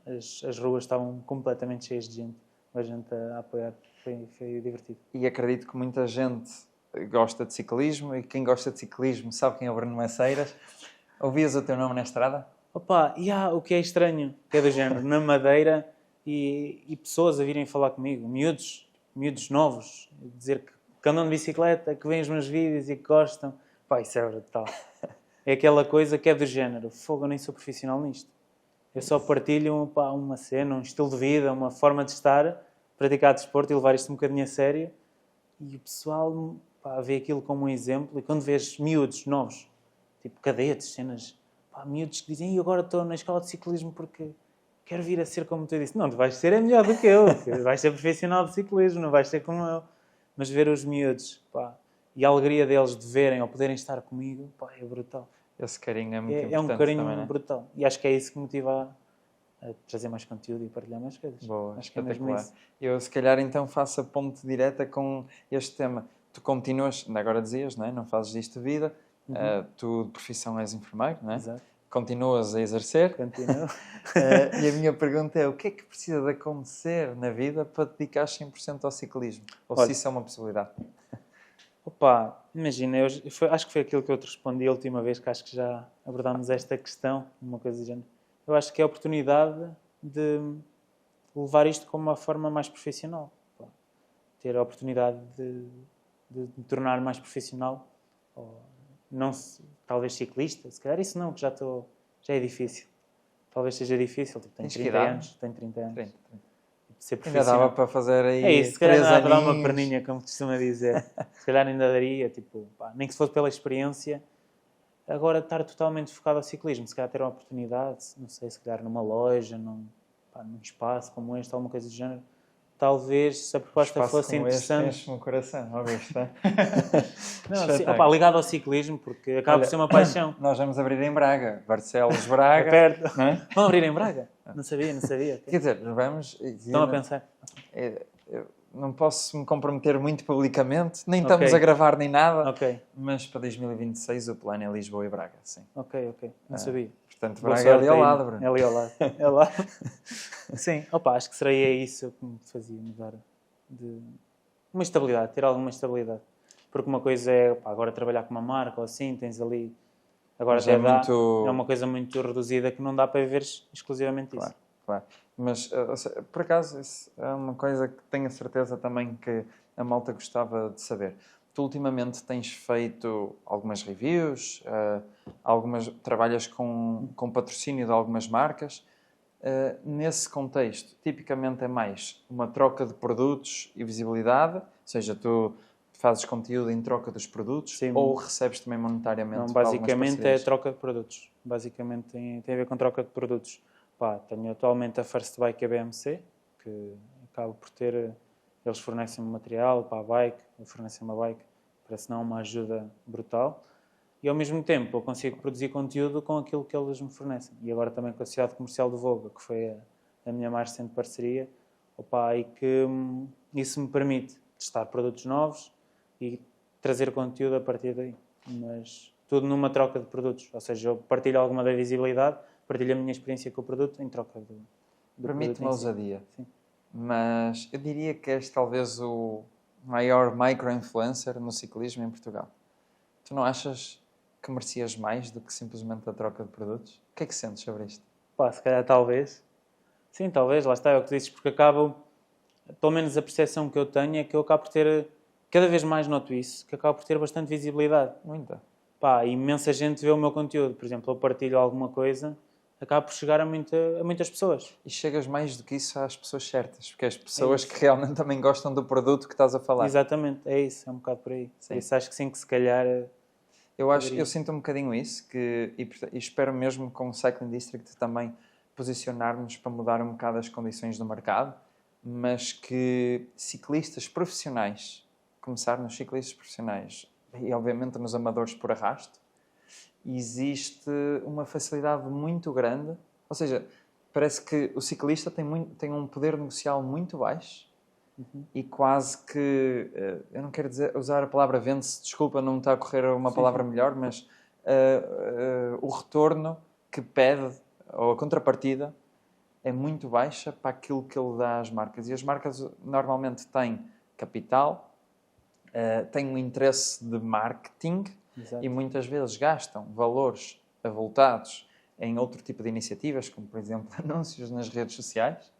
as ruas estavam completamente cheias de gente, a gente a apoiar. Foi divertido. E acredito que muita gente gosta de ciclismo e quem gosta de ciclismo sabe quem é o Bruno Maceiras. Ouvias o teu nome na estrada? O que é estranho, que é do género, na Madeira e pessoas a virem falar comigo, miúdos novos, dizer que andam de bicicleta, que veem os meus vídeos e que gostam. Isso é brutal. É aquela coisa que é do género, fogo, eu nem sou profissional nisto. Eu só partilho uma cena, um estilo de vida, uma forma de estar, praticar desporto e levar isto um bocadinho a sério. E o pessoal vê aquilo como um exemplo. E quando vês miúdos novos, tipo cadetes, cenas, miúdos que dizem, e agora estou na escola de ciclismo porque quero vir a ser como tu disse. Não, tu vais ser melhor do que eu. Vais ser profissional de ciclismo, não vais ser como eu. Mas ver os miúdos, e a alegria deles de verem ou poderem estar comigo, é brutal. Esse carinho é muito importante. É um carinho também, brutal. E acho que é isso que motiva a trazer mais conteúdo e partilhar mais coisas. Boa, acho que é mesmo isso. Eu, se calhar, então faço a ponte direta com este tema. Tu continuas, ainda agora dizias, não é? Não fazes isto de vida. Tu, de profissão, és enfermeiro, não é? Exato. Continuas a exercer. Continuo. E a minha pergunta é, o que é que precisa de acontecer na vida para te dedicar 100% ao ciclismo? Ou se isso é uma possibilidade? Imagina, acho que foi aquilo que eu te respondi a última vez, que acho que já abordámos esta questão, uma coisa do género. Eu acho que é a oportunidade de levar isto como uma forma mais profissional. Ter a oportunidade de me tornar mais profissional. Não, talvez ciclista, se calhar isso não, que já é difícil. Talvez seja difícil, tenho 30 anos. 30. Ser ainda dava para fazer aí é isso, se calhar ainda dava para dar uma perninha, como costuma dizer. Se calhar ainda daria, nem que se fosse pela experiência. Agora estar totalmente focado ao ciclismo, se calhar ter uma oportunidade, não sei, se calhar numa loja, num espaço como este, alguma coisa do género. Talvez, se a proposta fosse interessante... Este, o coração, ouviste, tá? Não, ligado ao ciclismo, porque acaba por ser uma paixão. Nós vamos abrir em Braga, Barcelos, Braga. É perto. Não é? Vão abrir em Braga? Não sabia. Quer dizer, vamos... Estão a pensar? Eu não posso me comprometer muito publicamente, nem estamos a gravar nem nada, mas para 2026 o plano é Lisboa e Braga, sim. Ok, não sabia. Portanto, Braga é ali ao lado, Bruno. É ali ao lado. É lá. Sim, acho que seria isso que me fazia mudar de uma estabilidade, ter alguma estabilidade. Porque uma coisa é, agora trabalhar com uma marca ou assim, tens ali... Agora já é uma coisa muito reduzida que não dá para viver exclusivamente isso. Claro. Mas, por acaso, isso é uma coisa que tenho a certeza também que a malta gostava de saber. Tu, ultimamente, tens feito algumas reviews, trabalhas com patrocínio de algumas marcas. Nesse contexto, tipicamente é mais uma troca de produtos e visibilidade, ou seja, tu fazes conteúdo em troca dos produtos. Sim. Ou recebes também monetariamente? Não, basicamente é troca de produtos. Basicamente tem a ver com troca de produtos. Tenho atualmente a First Bike BMC, que acabo por ter... Eles fornecem-me material para a bike, fornecem uma bike parece não uma ajuda brutal. E ao mesmo tempo eu consigo produzir conteúdo com aquilo que eles me fornecem. E agora também com a Sociedade Comercial do Voga, que foi a minha mais recente parceria, e que isso me permite testar produtos novos e trazer conteúdo a partir daí. Mas tudo numa troca de produtos. Ou seja, eu partilho alguma da visibilidade, partilho a minha experiência com o produto em troca do Permite uma ousadia. Sim. Mas eu diria que és talvez o maior micro-influencer no ciclismo em Portugal. Tu não achas que merecias mais do que simplesmente a troca de produtos? O que é que sentes sobre isto? Se calhar talvez. Sim, talvez, lá está, é o que dizes, porque acabo, pelo menos a percepção que eu tenho é que eu acabo por ter, cada vez mais noto isso, que acabo por ter bastante visibilidade. Muita. Imensa gente vê o meu conteúdo. Por exemplo, eu partilho alguma coisa, acabo por chegar a muitas pessoas. E chegas mais do que isso às pessoas certas, porque as pessoas que realmente também gostam do produto que estás a falar. Exatamente, é isso, é um bocado por aí. Sim. Por isso acho que sim, que se calhar... Eu sinto um bocadinho isso, e espero mesmo com o Cycling District também posicionarmos para mudar um bocado as condições do mercado, mas que ciclistas profissionais, começar nos ciclistas profissionais e obviamente nos amadores por arrasto, existe uma facilidade muito grande, ou seja, parece que o ciclista tem um poder negocial muito baixo. E quase que, eu não quero usar a palavra vende-se, desculpa, não me está a correr uma palavra melhor, mas o retorno que pede, ou a contrapartida, é muito baixa para aquilo que ele dá às marcas. E as marcas normalmente têm capital, têm um interesse de marketing. Exato. E muitas vezes gastam valores avultados em outro tipo de iniciativas, como por exemplo anúncios nas redes sociais.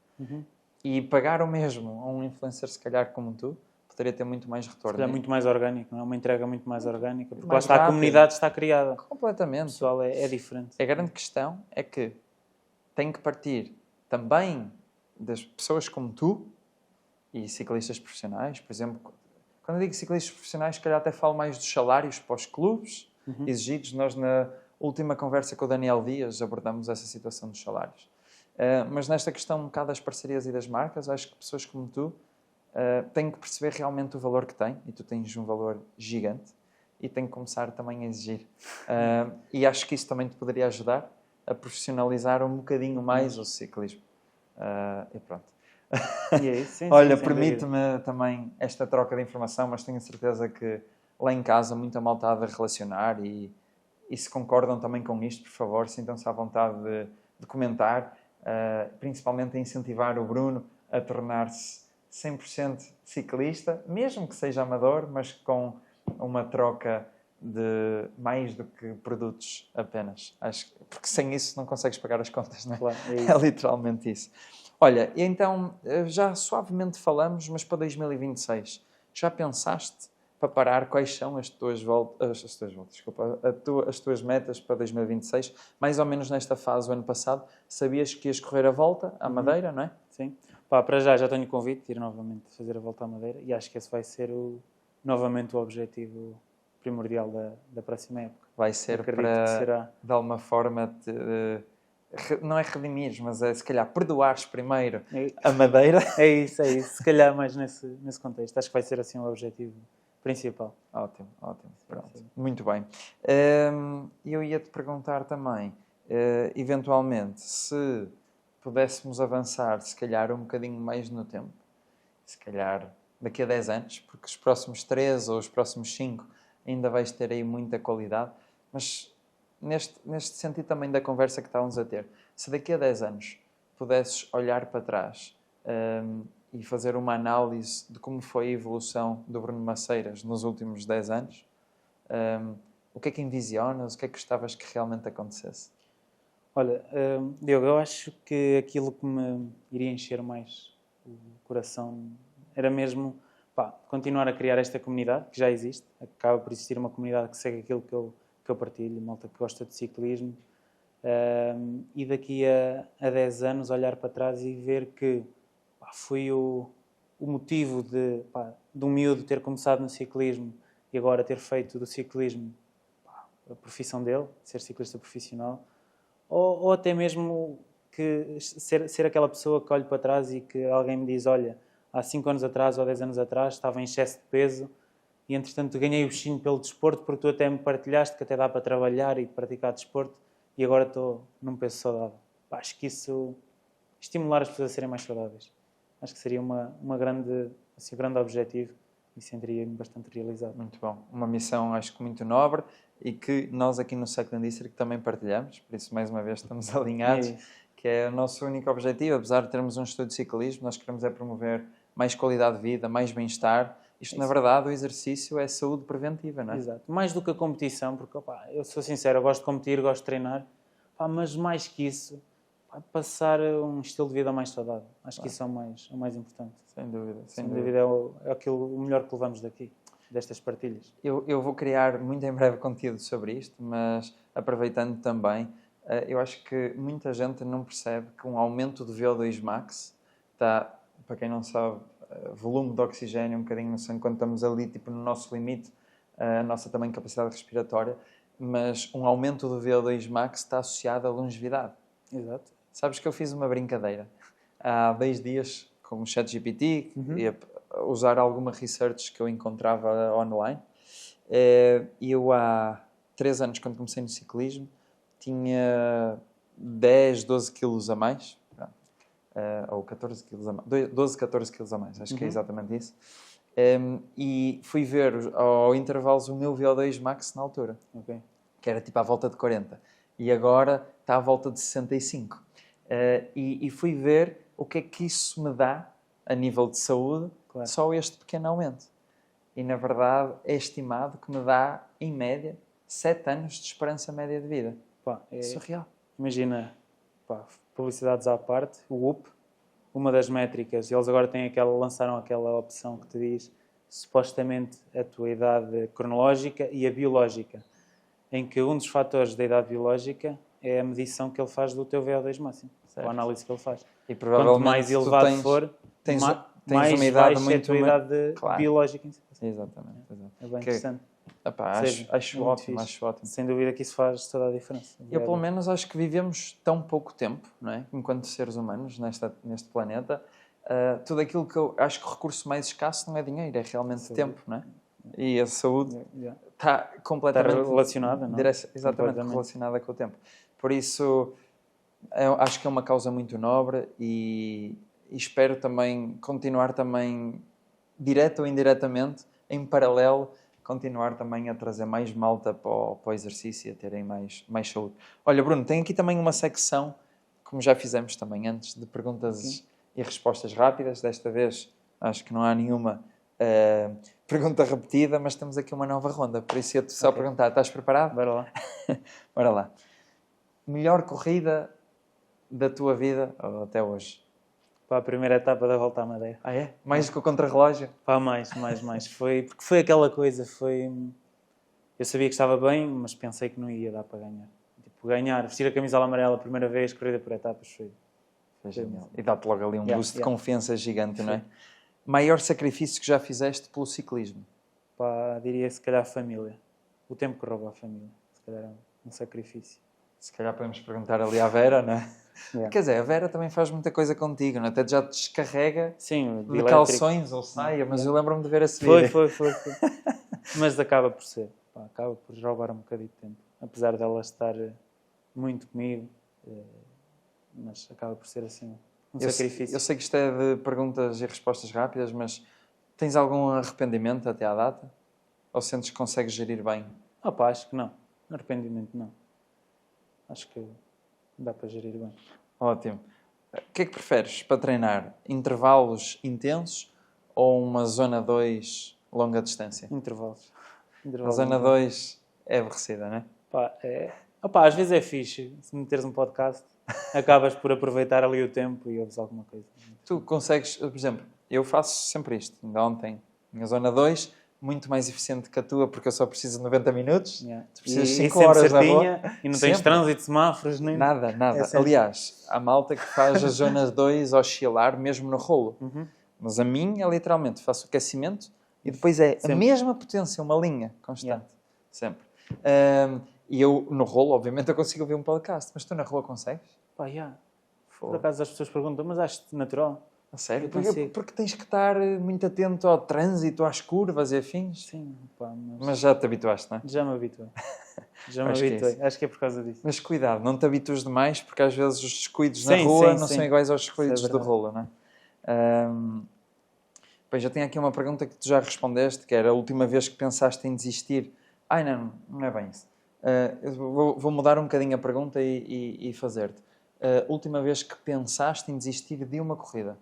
E pagar o mesmo a um influencer, se calhar, como tu, poderia ter muito mais retorno. Se calhar muito mais orgânico, não é? Uma entrega muito mais orgânica. Porque mais lá está, a comunidade está criada. Completamente. O pessoal é diferente. A grande questão é que tem que partir também das pessoas como tu e ciclistas profissionais. Por exemplo, quando eu digo ciclistas profissionais, se calhar até falo mais dos salários para os clubes exigidos. Nós, na última conversa com o Daniel Dias, abordamos essa situação dos salários. Mas nesta questão um bocado das parcerias e das marcas, acho que pessoas como tu têm que perceber realmente o valor que têm, e tu tens um valor gigante, e têm que começar também a exigir. E acho que isso também te poderia ajudar a profissionalizar um bocadinho mais o ciclismo. E pronto. E é isso, sim, olha, permite-me também esta troca de informação, mas tenho certeza que lá em casa muita malta há de relacionar, e se concordam também com isto, por favor, sintam-se à vontade de comentar. Principalmente a incentivar o Bruno a tornar-se 100% ciclista, mesmo que seja amador, mas com uma troca de mais do que produtos apenas. Porque sem isso não consegues pagar as contas, não é? Claro, é literalmente isso. Olha, e então já suavemente falamos, mas para 2026, já pensaste para parar quais são as tuas metas para 2026? Mais ou menos nesta fase, o ano passado, sabias que ias correr a volta à Madeira, não é? Sim. Para já tenho convite de ir novamente fazer a volta à Madeira, e acho que esse vai ser novamente o objetivo primordial da próxima época. Vai ser para, de alguma forma, não é redimir, mas é se calhar perdoares primeiro a Madeira. É isso. Se calhar mais nesse contexto. Acho que vai ser assim o objetivo principal. Ótimo. Pronto. Sim. Muito bem. Eu ia-te perguntar também, eventualmente, se pudéssemos avançar, se calhar, um bocadinho mais no tempo. Se calhar daqui a 10 anos, porque os próximos 3 ou os próximos 5 ainda vais ter aí muita qualidade. Mas neste sentido também da conversa que estávamos a ter, se daqui a 10 anos pudesses olhar para trás e fazer uma análise de como foi a evolução do Bruno Maceiras nos últimos 10 anos, o que é que envisionas? O que é que gostavas que realmente acontecesse? Olha, Diogo, eu acho que aquilo que me iria encher mais o coração era mesmo continuar a criar esta comunidade, que já existe. Acaba por existir uma comunidade que segue aquilo que eu partilho, malta que gosta de ciclismo. E daqui a 10 anos olhar para trás e ver que foi o motivo de um miúdo ter começado no ciclismo e agora ter feito do ciclismo a profissão dele, ser ciclista profissional, ou até mesmo que ser aquela pessoa que olho para trás e que alguém me diz, olha, há 5 anos atrás ou 10 anos atrás estava em excesso de peso e entretanto ganhei o bichinho pelo desporto porque tu até me partilhaste que até dá para trabalhar e praticar desporto e agora estou num peso saudável. Pá, acho que isso, estimular as pessoas a serem mais saudáveis, acho que seria um grande objetivo e sentiria-me bastante realizado. Muito bom. Uma missão, acho que muito nobre e que nós aqui no Cycling District também partilhamos, por isso, mais uma vez, estamos alinhados, que é o nosso único objetivo, apesar de termos um estudo de ciclismo, nós queremos é promover mais qualidade de vida, mais bem-estar. Isto, na verdade, o exercício é saúde preventiva, não é? Exato. Mais do que a competição, porque, opá, eu sou sincero, eu gosto de competir, gosto de treinar, opá, mas mais que isso, passar um estilo de vida mais saudável. Acho que isso é o mais importante. Sem dúvida. Sem dúvida é o melhor que levamos daqui, destas partilhas. Eu vou criar muito em breve conteúdo sobre isto, mas aproveitando também, eu acho que muita gente não percebe que um aumento do VO2 max está, para quem não sabe, volume de oxigênio um bocadinho no sangue, quando estamos ali tipo, no nosso limite, a nossa também capacidade respiratória, mas um aumento do VO2 max está associado à longevidade. Exato. Sabes que eu fiz uma brincadeira há 10 dias com o ChatGPT, ia usar alguma research que eu encontrava online, e eu há 3 anos, quando comecei no ciclismo, tinha 10, 12 quilos a mais, ou 14 quilos a mais, 12, 14 quilos a mais, acho que é exatamente isso. E fui ver ao intervalos o meu VO2 max na altura, que era tipo à volta de 40, e agora está à volta de 65. E fui ver o que é que isso me dá a nível de saúde, só este pequeno aumento. E na verdade é estimado que me dá, em média, 7 anos de esperança média de vida. É surreal. Imagina, publicidades à parte, o UP, uma das métricas, eles agora lançaram aquela opção que te diz supostamente a tua idade cronológica e a biológica, em que um dos fatores da idade biológica é a medição que ele faz do teu VO2 máximo, a análise que ele faz. E provavelmente quanto mais elevado for, tens mais uma idade baixa muito é a tua idade biológica. Exatamente. É bem interessante. Acho ótimo. Sem dúvida que isso faz toda a diferença. Eu, pelo menos, acho que vivemos tão pouco tempo, não é? Enquanto seres humanos neste planeta. Tudo aquilo que eu acho que o recurso mais escasso não é dinheiro, é realmente tempo, não é? E a saúde está completamente relacionada, não? Exatamente, relacionada com o tempo. Por isso, eu acho que é uma causa muito nobre e espero também continuar também, direto ou indiretamente, em paralelo, continuar também a trazer mais malta para o exercício e a terem mais saúde. Olha, Bruno, tem aqui também uma secção, como já fizemos também antes, de perguntas e respostas rápidas. Desta vez, acho que não há nenhuma pergunta repetida, mas temos aqui uma nova ronda. Por isso, eu-te só perguntar, estás preparado? Bora lá. Bora lá. Melhor corrida da tua vida até hoje? A primeira etapa da Volta à Madeira. É? Mais do que o contrarrelógio? Mais. Porque foi aquela coisa, eu sabia que estava bem, mas pensei que não ia dar para ganhar. Tipo, vestir a camisola amarela a primeira vez, corrida por etapas, foi genial. E dá-te logo ali um boost de confiança gigante, não é? Maior sacrifício que já fizeste pelo ciclismo? Diria se calhar a família. O tempo que rouba a família. Se calhar é um sacrifício. Se calhar podemos perguntar ali à Vera, não é? Quer dizer, a Vera também faz muita coisa contigo, não é? Até já te descarrega de calções ou saia, mas eu lembro-me de ver esse vídeo. Foi. Mas acaba por ser. Acaba por roubar um bocadinho de tempo. Apesar dela estar muito comigo, mas acaba por ser assim um sacrifício. Eu sei que isto é de perguntas e respostas rápidas, mas tens algum arrependimento até à data? Ou sentes que consegues gerir bem? Acho que não. Arrependimento não. Acho que dá para gerir bem. Ótimo. O que é que preferes para treinar? Intervalos intensos ou uma zona 2 longa distância? Intervalos. A zona 2 é aborrecida, não é? Às vezes é fixe. Se meteres um podcast, acabas por aproveitar ali o tempo e ouves alguma coisa. Tu consegues, por exemplo, eu faço sempre isto. Ainda ontem, minha zona 2, muito mais eficiente que a tua, porque eu só preciso de 90 minutos. Tu precisas de 5 horas da rua. E não tens trânsito, semáforos, nem nada. Aliás, há malta que faz as zonas 2 oscilar mesmo no rolo. Mas a minha, literalmente, faço o aquecimento e depois é a mesma potência, uma linha constante. Sempre. E eu, no rolo, obviamente, eu consigo ouvir um podcast. Mas tu na rua consegues? Por acaso as pessoas perguntam, mas acho-te natural? A sério? Eu consigo. Porque tens que estar muito atento ao trânsito, às curvas e afins. Sim, pá, Mas já te habituaste, não é? já me habituei. Já me Acho que é habituei. isso. Acho que é por causa disso. Mas cuidado, não te habitues demais, porque às vezes os descuidos na Sim, rua sim, não sim. são iguais aos Isso é descuidos do verdade. rolo, não é? Pois, eu tenho aqui uma pergunta que tu já respondeste, que era a última vez que pensaste em desistir. Ai, não é bem isso. Eu vou mudar um bocadinho a pergunta e fazer-te. Última vez que pensaste em desistir de uma corrida?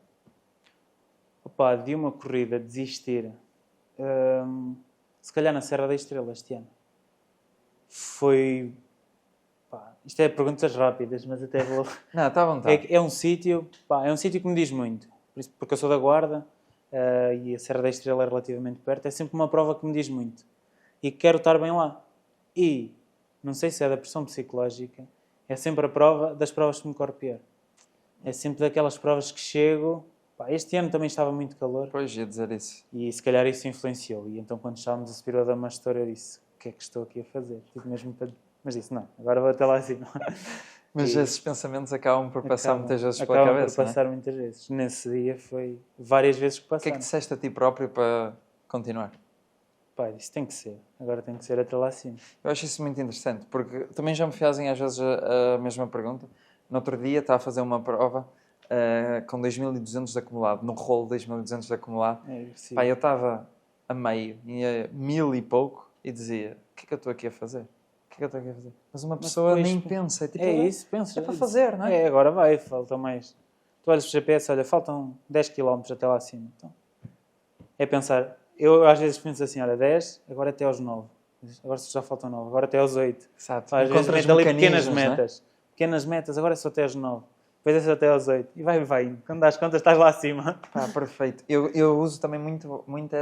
Opa, de uma corrida, desistir. Se calhar na Serra da Estrela este ano. Foi... Pá, isto é perguntas rápidas, mas até vou... Não, está à vontade. É um sítio, pá, é um sítio que me diz muito. Porque eu sou da Guarda e a Serra da Estrela é relativamente perto. É sempre uma prova que me diz muito. E quero estar bem lá. E, não sei se é da pressão psicológica, é sempre a prova das provas que me corre pior. É sempre daquelas provas que chego... Pá, este ano também estava muito calor. Pois, ia dizer isso. E se calhar isso influenciou. E então quando estávamos a subir o Adamastor eu disse, o que é que estou aqui a fazer? Tipo, mesmo para... Mas disse, não, agora vou até lá acima. Mas E esses pensamentos acabam por passar muitas vezes pela acabam cabeça, por passar muitas vezes. Nesse dia foi várias vezes que não é? O que é passaram. que disseste a ti próprio para continuar? Pá, isso tem que ser. Agora tem que ser até lá acima. Eu acho isso muito interessante, porque também já me fazem às vezes a mesma pergunta. No outro dia estava a fazer uma prova com 2.200 de acumulado, no rolo 2.200 de acumulado. Pá, eu estava a meio, ia 1.000 e pouco, e dizia, o que é que eu estou aqui a fazer? O que é que eu estou aqui a fazer? Mas uma pessoa depois, nem pensa. É, tipo, é isso, pensa. é para fazer, não é? É, agora vai, faltam mais. Tu olhas para o GPS, olha, faltam 10 km até lá acima. Então, é pensar, eu às vezes penso assim, olha, 10, agora até aos 9. Agora já faltam 9, agora até aos 8. Exato. Às vezes Encontras meto ali pequenas mecanismos, não é? metas. Pequenas metas, agora é só até aos 9. Depois é só até aos 8. E vai indo. Quando dás contas, estás lá acima. Pá, perfeito. Eu uso também muito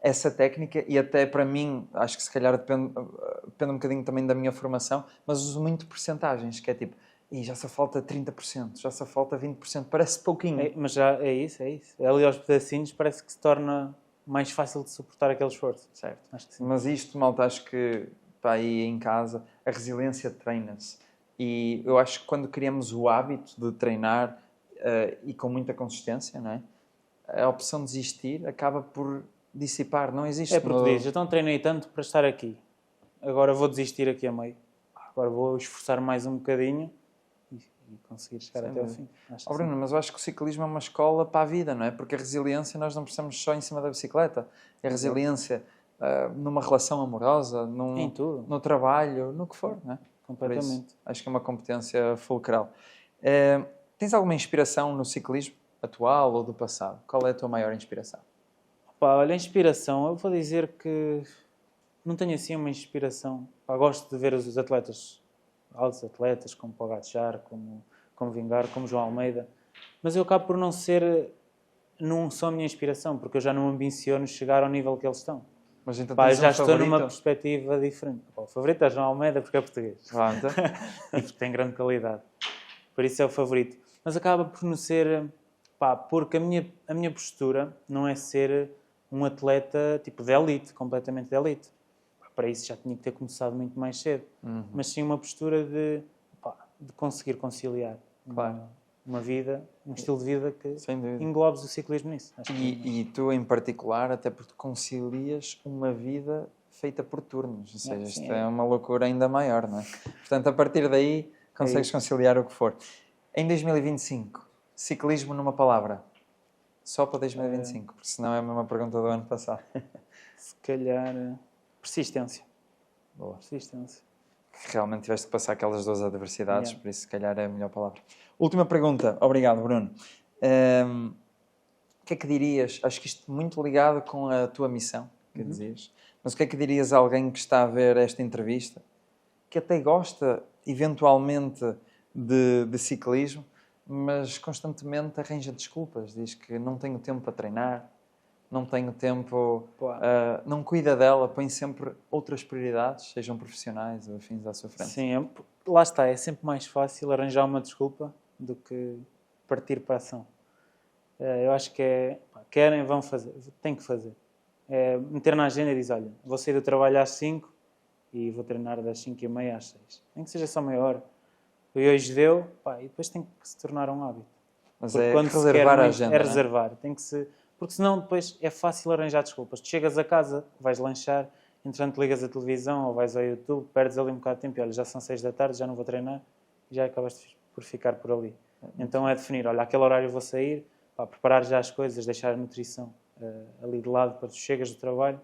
essa técnica e até para mim, acho que se calhar depende um bocadinho também da minha formação, mas uso muito percentagens, que é tipo, já só falta 30%, já só falta 20%, parece pouquinho. Mas já é isso. Ali aos pedacinhos parece que se torna mais fácil de suportar aquele esforço. Certo. Acho que sim. Mas isto, malta, acho que para aí em casa, a resiliência treina-se. E eu acho que quando criamos o hábito de treinar e com muita consistência, não é? A opção de desistir acaba por dissipar, não existe. É porque diz, então treinei tanto para estar aqui. Agora vou desistir aqui a meio. Agora vou esforçar mais um bocadinho e conseguir chegar até ao fim. Bruno, mas eu acho que o ciclismo é uma escola para a vida, não é? Porque a resiliência nós não precisamos só em cima da bicicleta. É a resiliência numa relação amorosa, em tudo. no trabalho, no que for, não é? Completamente. Isso, acho que é uma competência fulcral. Tens alguma inspiração no ciclismo atual ou do passado? Qual é a tua maior inspiração? Pá, olha, inspiração, eu vou dizer que não tenho assim uma inspiração. Pá, gosto de ver os atletas, altos atletas, como Pogačar, como Vingegaard, como João Almeida, mas eu acabo por não são a minha inspiração, porque eu já não ambiciono chegar ao nível que eles estão. Mas então Pá, eu tens já um estou favorito? numa perspectiva diferente. Pá, o favorito é João Almeida porque é português. Então. E porque tem grande qualidade. Por isso é o favorito. Mas acaba por não ser... Pá, porque a minha postura não é ser um atleta tipo de elite, completamente de elite. Para isso já tinha que ter começado muito mais cedo. Mas sim uma postura de conseguir conciliar uma vida, um estilo de vida que englobes o ciclismo nisso. Acho e tu em particular, até porque concilias uma vida feita por turnos. Ou seja, isto é uma loucura ainda maior, não é? Portanto, a partir daí consegues conciliar o que for. Em 2025, ciclismo numa palavra. Só para 2025, porque senão é a mesma pergunta do ano passado. Se calhar... persistência. Boa. Persistência. Realmente tiveste que passar aquelas duas adversidades, por isso se calhar é a melhor palavra. Última pergunta. Obrigado, Bruno. O que é que dirias? Acho que isto muito ligado com a tua missão, que dizias. Mas o que é que dirias a alguém que está a ver esta entrevista, que até gosta, eventualmente, de ciclismo, mas constantemente arranja desculpas. Diz que não tenho tempo para treinar, não tenho tempo, não cuida dela, põe sempre outras prioridades, sejam profissionais ou afins à sua frente. Sim, lá está, é sempre mais fácil arranjar uma desculpa do que partir para a ação. Eu acho que querem, vão fazer, têm que fazer. Meter na agenda e dizer, olha, vou sair do trabalho às 5 e vou treinar das 5h30 às 6. Nem que seja só meia hora. E hoje deu, e depois tem que se tornar um hábito. Mas Porque é quando se reservar quer a muito, agenda, é não é? reservar. Tem que se... Porque senão depois é fácil arranjar desculpas. Tu chegas a casa, vais lanchar, entretanto ligas a televisão ou vais ao YouTube, perdes ali um bocado de tempo e olha, já são 6 da tarde, já não vou treinar e já acabaste por ficar por ali. Então é definir, olha, aquele horário vou sair, pá, preparar já as coisas, deixar a nutrição ali de lado para tu chegas do trabalho,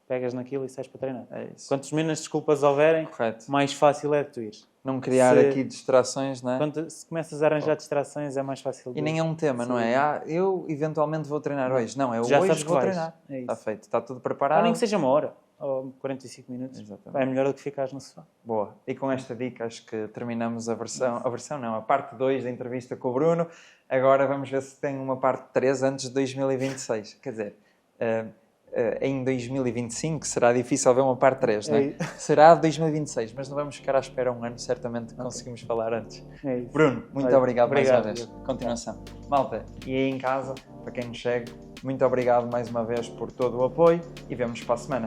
pegas naquilo e sais para treinar. É isso. Quantos menos desculpas houverem, Correto. mais fácil é tu ir. Não criar Se- aqui distrações, não é? Se começas a arranjar distrações é mais fácil. E nem é um tema, não é? Eu eventualmente vou treinar hoje. Não, eu Já hoje sabes que vou vais. treinar. É isso. Está feito, está tudo Ou preparado. nem que seja uma hora, ou 45 minutos. Exatamente. É melhor do que ficares no sofá. Boa. E com esta dica acho que terminamos a parte 2 da entrevista com o Bruno. Agora vamos ver se tem uma parte 3 antes de 2026. Quer dizer, em 2025 será difícil haver uma parte 3, não é? Será 2026, mas não vamos ficar à espera um ano, certamente conseguimos falar antes. É isso. Bruno, muito Olha, obrigado mais uma obrigado, vez. Diogo. Continuação. Malta, e aí em casa, para quem nos segue, muito obrigado mais uma vez por todo o apoio e vemos para a semana.